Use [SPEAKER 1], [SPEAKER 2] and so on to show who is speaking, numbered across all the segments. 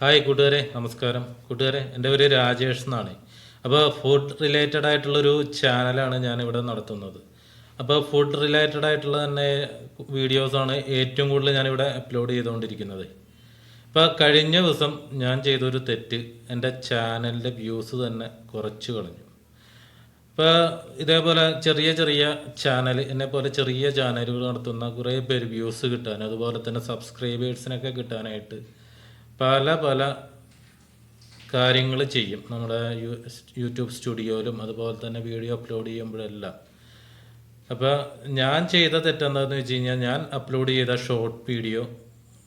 [SPEAKER 1] Hi കൂട്ടുകാരെ, നമസ്കാരം. കൂട്ടുകാരെ, എൻ്റെ പേര് രാജേഷ് എന്നാണ്. അപ്പോൾ ഫുഡ് റിലേറ്റഡ് ആയിട്ടുള്ളൊരു ചാനലാണ് ഞാനിവിടെ നടത്തുന്നത്. അപ്പോൾ ഫുഡ് റിലേറ്റഡ് ആയിട്ടുള്ള തന്നെ വീഡിയോസാണ് ഏറ്റവും കൂടുതൽ ഞാനിവിടെ അപ്ലോഡ് ചെയ്തുകൊണ്ടിരിക്കുന്നത്. ഇപ്പോൾ കഴിഞ്ഞ ദിവസം ഞാൻ ചെയ്തൊരു തെറ്റ് എൻ്റെ ചാനലിൻ്റെ വ്യൂസ് തന്നെ കുറച്ച് കളഞ്ഞു. ഇപ്പോൾ ഇതേപോലെ ചെറിയ ചെറിയ ചാനൽ, എന്നെപ്പോലെ ചെറിയ ചാനലുകൾ നടത്തുന്ന കുറേ പേര് വ്യൂസ് കിട്ടാൻ, അതുപോലെ തന്നെ സബ്സ്ക്രൈബേഴ്സിനൊക്കെ കിട്ടാനായിട്ട് പല പല കാര്യങ്ങൾ ചെയ്യും. നമ്മുടെ യൂട്യൂബ് സ്റ്റുഡിയോയിലും അതുപോലെ തന്നെ വീഡിയോ അപ്ലോഡ് ചെയ്യുമ്പോഴെല്ലാം. അപ്പോൾ ഞാൻ ചെയ്ത തെറ്റെന്താണെന്ന് വെച്ച് കഴിഞ്ഞാൽ, ഞാൻ അപ്ലോഡ് ചെയ്ത ഷോർട്ട് വീഡിയോ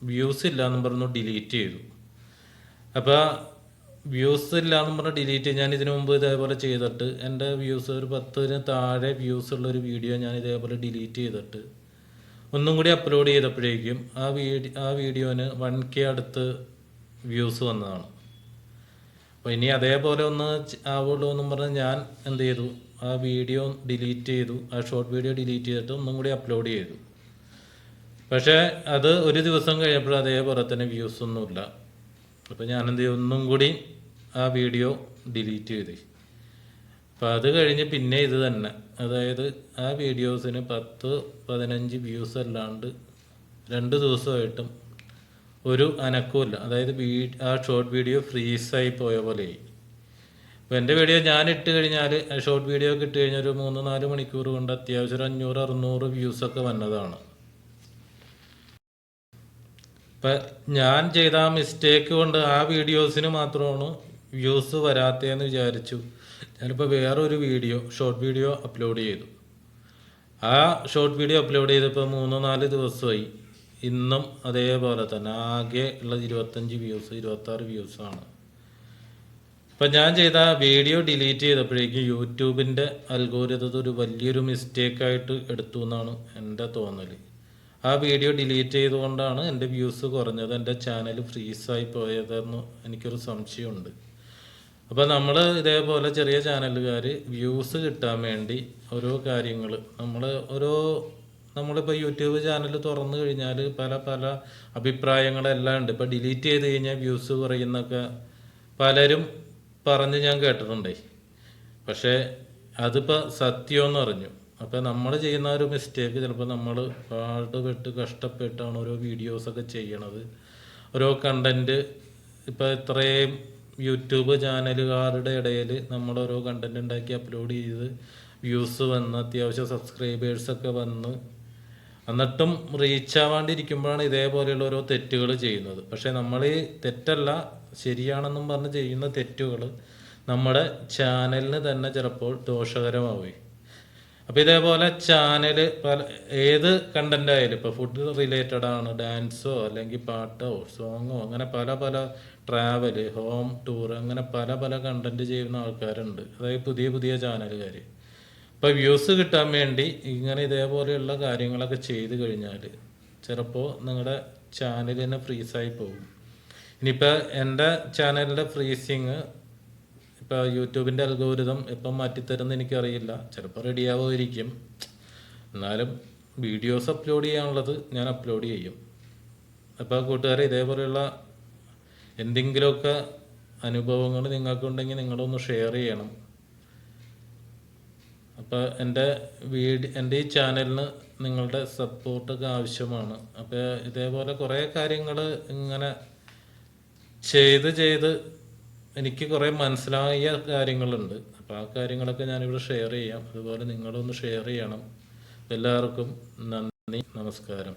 [SPEAKER 1] വ്യൂസ് ഇല്ല എന്നും പറഞ്ഞു ഡിലീറ്റ് ചെയ്തു. അപ്പോൾ വ്യൂസ് ഇല്ല എന്നും പറഞ്ഞ് ഡിലീറ്റ് ഞാൻ ഇതിനു മുമ്പ് ഇതേപോലെ ചെയ്തിട്ട് എൻ്റെ വ്യൂസ് ഒരു 10ന് താഴെ വ്യൂസ് ഉള്ളൊരു വീഡിയോ ഞാൻ ഇതേപോലെ ഡിലീറ്റ് ചെയ്തിട്ട് ഒന്നും കൂടി അപ്ലോഡ് ചെയ്തപ്പോഴേക്കും ആ വീഡിയോന് 1K അടുത്ത് വ്യൂസ് വന്നതാണ്. അപ്പോൾ ഇനി അതേപോലെ ഒന്ന് ആവുള്ളൂ എന്നും പറഞ്ഞ് ഞാൻ എന്ത് ചെയ്തു, ആ വീഡിയോ ഡിലീറ്റ് ചെയ്തു. ആ ഷോർട്ട് വീഡിയോ ഡിലീറ്റ് ചെയ്തിട്ട് ഒന്നും കൂടി അപ്ലോഡ് ചെയ്തു. പക്ഷേ അത് ഒരു ദിവസം കഴിഞ്ഞപ്പോൾ അതേപോലെ തന്നെ വ്യൂസ് ഒന്നുമില്ല. അപ്പോൾ ഞാൻ എന്ത് ചെയ്തു, ഒന്നും കൂടി ആ വീഡിയോ ഡിലീറ്റ് ചെയ്തു. അപ്പോൾ അത് കഴിഞ്ഞ് പിന്നെ ഇത് തന്നെ, അതായത് ആ വീഡിയോസിന് 10-15 വ്യൂസ് അല്ലാണ്ട് 2 ദിവസമായിട്ടും ഒരു അനക്കമില്ല. അതായത് ആ ഷോർട്ട് വീഡിയോ ഫ്രീസായി പോയ പോലെയായി. അപ്പോൾ എൻ്റെ വീഡിയോ ഞാൻ ഇട്ട് കഴിഞ്ഞാൽ, ഷോർട്ട് വീഡിയോ ഒക്കെ ഇട്ട് കഴിഞ്ഞാൽ ഒരു 3-4 മണിക്കൂർ കൊണ്ട് അത്യാവശ്യം ഒരു 500-600 വ്യൂസൊക്കെ വന്നതാണ്. ഇപ്പം ഞാൻ ചെയ്ത ആ മിസ്റ്റേക്ക് കൊണ്ട് ആ വീഡിയോസിന് മാത്രമാണ് വ്യൂസ് വരാത്തതെന്ന് വിചാരിച്ചു ഞാനിപ്പോൾ വേറൊരു വീഡിയോ, ഷോർട്ട് വീഡിയോ അപ്ലോഡ് ചെയ്തു. ആ ഷോർട്ട് വീഡിയോ അപ്ലോഡ് ചെയ്തപ്പോൾ 3-4 ദിവസമായി. ഇന്നും അതേപോലെ തന്നെ ആകെ ഉള്ള 25 വ്യൂസ്, 26 വ്യൂസാണ്. ഇപ്പം ഞാൻ ചെയ്ത വീഡിയോ ഡിലീറ്റ് ചെയ്തപ്പോഴേക്കും യൂട്യൂബിൻ്റെ അൽഗോരിതം ഒരു വലിയൊരു മിസ്റ്റേക്കായിട്ട് എടുത്തു എന്നാണ് എൻ്റെ തോന്നൽ. ആ വീഡിയോ ഡിലീറ്റ് ചെയ്തുകൊണ്ടാണ് എൻ്റെ വ്യൂസ് കുറഞ്ഞത്, എൻ്റെ ചാനൽ ഫ്രീസായി പോയതെന്ന് എനിക്കൊരു സംശയമുണ്ട്. അപ്പോൾ നമ്മൾ ഇതേപോലെ ചെറിയ ചാനലുകാർ വ്യൂസ് കിട്ടാൻ വേണ്ടി ഓരോ കാര്യങ്ങൾ നമ്മളിപ്പോൾ യൂട്യൂബ് ചാനൽ തുറന്നു കഴിഞ്ഞാൽ പല പല അഭിപ്രായങ്ങളെല്ലാം ഉണ്ട്. ഇപ്പോൾ ഡിലീറ്റ് ചെയ്ത് കഴിഞ്ഞാൽ വ്യൂസ് കുറയുന്നൊക്കെ പലരും പറഞ്ഞ് ഞാൻ കേട്ടിട്ടുണ്ടേ. പക്ഷേ അതിപ്പോൾ സത്യമെന്ന് അറിഞ്ഞു. അപ്പോൾ നമ്മൾ ചെയ്യുന്ന ഒരു മിസ്റ്റേക്ക്, ചിലപ്പോൾ നമ്മൾ പാടുപെട്ട് കഷ്ടപ്പെട്ടാണ് ഓരോ വീഡിയോസൊക്കെ ചെയ്യണത്. ഓരോ കണ്ടൻറ്റ് ഇപ്പോൾ ഇത്രയും യൂട്യൂബ് ചാനലുകാരുടെ ഇടയിൽ നമ്മൾ ഓരോ കണ്ടൻറ്റ് ഉണ്ടാക്കി അപ്ലോഡ് ചെയ്ത് വ്യൂസ് വന്ന് അത്യാവശ്യം സബ്സ്ക്രൈബേഴ്സൊക്കെ വന്ന് എന്നിട്ടും റീച്ച് ആവാണ്ടിരിക്കുമ്പോഴാണ് ഇതേപോലെയുള്ള ഓരോ തെറ്റുകൾ ചെയ്യുന്നത്. പക്ഷേ നമ്മൾ ഈ തെറ്റല്ല, ശരിയാണെന്നും പറഞ്ഞ് ചെയ്യുന്ന തെറ്റുകൾ നമ്മുടെ ചാനലിന് തന്നെ ചിലപ്പോൾ ദോഷകരമാവുകയും. അപ്പോൾ ഇതേപോലെ ചാനൽ ഏത് കണ്ടൻ്റ് ആയാലും, ഇപ്പോൾ ഫുഡ് റിലേറ്റഡ് ആണ്, ഡാൻസോ അല്ലെങ്കിൽ പാട്ടോ സോങ്ങോ, അങ്ങനെ പല പല ട്രാവൽ, ഹോം ടൂർ, അങ്ങനെ പല പല കണ്ടൻറ്റ് ചെയ്യുന്ന ആൾക്കാരുണ്ട്. അതായത് പുതിയ പുതിയ ചാനലുകാർ. ഇപ്പോൾ വ്യൂസ് കിട്ടാൻ വേണ്ടി ഇങ്ങനെ ഇതേപോലെയുള്ള കാര്യങ്ങളൊക്കെ ചെയ്ത് കഴിഞ്ഞാൽ ചിലപ്പോൾ നിങ്ങളുടെ ചാനൽ തന്നെ ഫ്രീസായി പോകും. ഇനിയിപ്പോൾ എൻ്റെ ചാനലിൻ്റെ ഫ്രീസിങ് ഇപ്പോൾ യൂട്യൂബിൻ്റെ അൽഗോരിതം എപ്പം മാറ്റിത്തരുമെന്ന് എനിക്കറിയില്ല. ചിലപ്പോൾ റെഡിയാവുമായിരിക്കും. എന്നാലും വീഡിയോസ് അപ്ലോഡ് ചെയ്യാനുള്ളത് ഞാൻ അപ്ലോഡ് ചെയ്യും. അപ്പോൾ കൂട്ടുകാരെ, ഇതേപോലെയുള്ള എന്തെങ്കിലുമൊക്കെ അനുഭവങ്ങൾ നിങ്ങൾക്കുണ്ടെങ്കിൽ നിങ്ങളൊന്ന് ഷെയർ ചെയ്യണം. അപ്പോൾ എൻ്റെ ഈ ചാനലിന് നിങ്ങളുടെ സപ്പോർട്ടൊക്കെ ആവശ്യമാണ്. അപ്പോൾ ഇതേപോലെ കുറേ കാര്യങ്ങൾ ഇങ്ങനെ ചെയ്ത് എനിക്ക് കുറേ മനസ്സിലായ കാര്യങ്ങളുണ്ട്. അപ്പോൾ ആ കാര്യങ്ങളൊക്കെ ഞാനിവിടെ ഷെയർ ചെയ്യാം. അതുപോലെ നിങ്ങളൊന്ന് ഷെയർ ചെയ്യണം. എല്ലാവർക്കും നന്ദി, നമസ്കാരം.